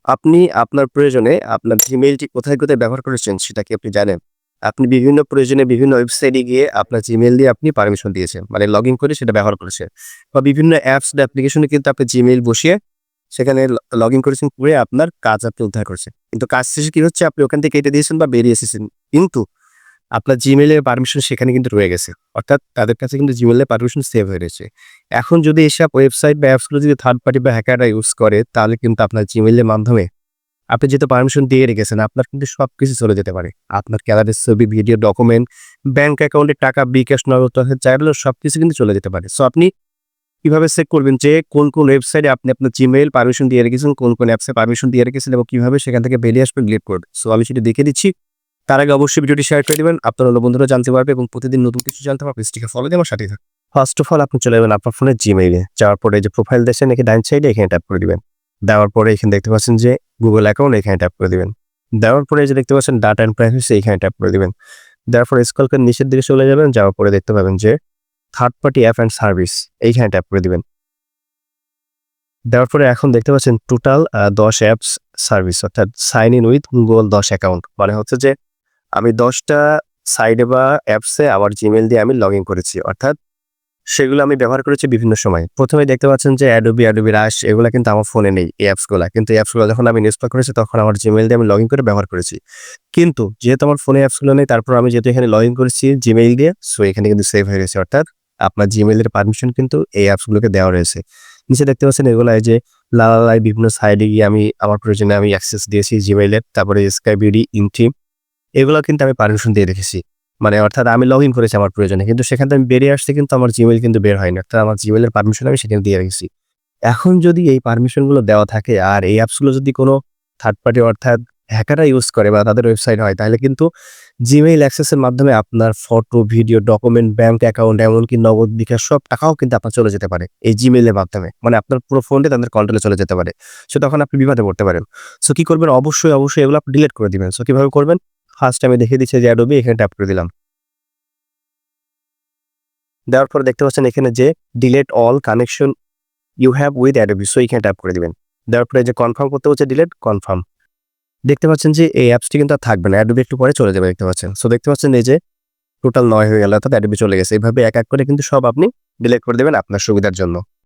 আপনি আপনার প্রয়োজনে আপনার জিমেইলটি কোথায়, কোথায় ব্যবহার করেছেন সেটা কি আপনি জানেন? আপনি বিভিন্ন প্রয়োজনে বিভিন্ন ওয়েবসাইটে গিয়ে আপনার জিমেইল দিয়ে আপনি পারমিশন দিয়েছেন। মানে লগইন করে সেটা ব্যবহার করেছেন। বা বিভিন্ন অ্যাপস বা অ্যাপ্লিকেশনে কিন্তু আপনি জিমেইল বসিয়ে সেখানে লগইন করেছেন করে আপনার কাজ আপনি উদ্ধার করেছেন। কিন্তু কাজ শেষে কি হচ্ছে আপনি ওখান থেকে কেটে দিয়েছেন বা বেরিয়ে এসেছেন। কিন্তু আপনার Gmail এর পারমিশন সেখানে কিন্তু রয়ে গেছে। অর্থাৎ তাদের কাছে কিন্তু Gmail এর পারমিশন সেভ হয়ে রয়েছে। এখন যদি এসব ওয়েবসাইট বা অ্যাপস গুলো যদি থার্ড পার্টি বা হ্যাকাররা ইউজ করে, তাহলে কিন্তু আপনার Gmail এর মাধ্যমে আপনি যেহেতু পারমিশন দিয়ে রেখেছেন, আপনার কিন্তু সবকিছু চলে যেতে পারে। আপনার গ্যালারির ছবি, ভিডিও, ডকুমেন্ট, ব্যাংক অ্যাকাউন্টে টাকা, বিকাশ, নগদ টাকা চাইলেও সবকিছু কিন্তু চলে যেতে পারে। সো আপনি কিভাবে চেক করবেন যে কোন, কোন ওয়েবসাইটে আপনি আপনার Gmail পারমিশন দিয়ে রেখেছেন, কোন, কোন অ্যাপসে পারমিশন দিয়ে রেখেছেন এবং কিভাবে সেখান থেকে বেরিয়ে আসবেন, ডিলিট করবেন। সো আমি সেটা দেখিয়ে দিচ্ছি। তার আগে অবশ্যই ভিডিওটি শেয়ার করে দিবেন। আপনার অন্য বন্ধুরা জানতে পারবে এবং প্রতিদিন নতুন কিছু জানতে পারবে। পেজটিকে ফলো দিয়ে আমার সাথেই থাকুন। ফার্স্ট অফ অল আপনি চলে যাবেন আপনার ফোনের Gmail এ। যাওয়ার পরে যে প্রোফাইল দেখছেন এখানে ডান সাইডে এখানে ট্যাপ করে দিবেন। দেওয়ার পরে এখানে দেখতে পাচ্ছেন যে Google অ্যাকাউন্ট এখানে ট্যাপ করে দিবেন। দেওয়ার পরে এই যে দেখতে পাচ্ছেন ডাটা এন্ড প্রাইভেসি এখানে ট্যাপ করে দিবেন। দেওয়ার পরে স্ক্রল করে নিচের দিকে চলে যাবেন। যাওয়ার পরে দেখতে পাবেন যে third party app and service এইখানে ট্যাপ করে দিবেন। দেওয়ার পরে এখন দেখতে পাচ্ছেন টোটাল ১০ অ্যাপস সার্ভিস অর্থাৎ sign in with Google ১০ account. মানে হচ্ছে যে আমি ১০ টা সাইটে বা অ্যাপসে আমার Gmail দিয়ে আমি লগইন করেছি। অর্থাৎ সেগুলো আমি ব্যবহার করেছি বিভিন্ন সময়। ১ম এ দেখতে পাচ্ছেন যে Adobe Rush এগুলা কিন্তু আমার ফোনে নেই এই অ্যাপসগুলা। কিন্তু এই অ্যাপসগুলো যখন আমি ইনস্টল করেছি তখন আমার Gmail দিয়ে আমি লগইন করে ব্যবহার করেছি। কিন্তু যেহেতু আমার ফোনে অ্যাপসগুলো নেই তারপর আমি যেহেতু এখানে লগইন করেছি Gmail দিয়ে সো এখানে কিন্তু সেভ হয়ে গেছে। অর্থাৎ আপনার Gmail এর পারমিশন কিন্তু এই অ্যাপসগুলোকে দেওয়া রয়েছে। নিচে দেখতে পাচ্ছেন এগুলা এই যে লালালাই বিভিন্ন সাইটে গিয়ে আমি আমার প্রয়োজনে আমি অ্যাক্সেস দিয়েছি Gmail এর। তারপরে Skybeauty, Intime এগুলো কিন্তু আমি পারমিশন দিয়ে রেখেছি। মানে অর্থাৎ আমি লগইন করেছি আমার প্রয়োজনে। কিন্তু সেখান থেকে আমি বেরিয়ে আসছি কিন্তু আমার Gmail কিন্তু বের হয়নি। অর্থাৎ আমার Gmail এর পারমিশন আমি সেখানে দিয়ে রেখেছি। এখন যদি এই পারমিশন গুলো দেওয়া থাকে আর এই অ্যাপস গুলো যদি কোনো থার্ড পার্টি অর্থাৎ হ্যাকাররা ইউজ করে বা তাদের ওয়েবসাইট হয় তাহলে কিন্তু Gmail অ্যাক্সেস এর মাধ্যমে আপনার photo, video, document, bank account এমনকি নগদ বিকাশ সব টাকাও কিন্তু আপনার চলে যেতে পারে এই Gmail এর মাধ্যমে। মানে আপনার পুরো ফোনটি তাদের কন্ট্রোলে চলে যেতে পারে। সো তখন আপনি বিপদে পড়তে পারেন। সো কি করবেন? অবশ্যই এগুলো আপনি ডিলিট করে দিবেন। সো কিভাবে করবেন? ফার্স্ট আমি দেখিয়ে দিচ্ছি যে Adobe এখানে ট্যাপ করে দিলাম। দেওয়ার পরে দেখতে পাচ্ছেন এখানে যে delete all connection you have with Adobe so এখানে ট্যাপ করে দিবেন। দেওয়ার পরে যে কনফার্ম করতে হচ্ছে ডিলিট কনফার্ম। দেখতে পাচ্ছেন যে এই অ্যাপসটি কিন্তু আর থাকবে না। Adobe একটু পরে চলে যাবে দেখতে পাচ্ছেন। সো দেখতে পাচ্ছেন এই যে টোটাল ৯ হয়ে গেল অর্থাৎ Adobe চলে গেছে। এভাবে এক, এক করে কিন্তু সব আপনি ডিলিট করে দিবেন আপনার সুবিধার জন্য।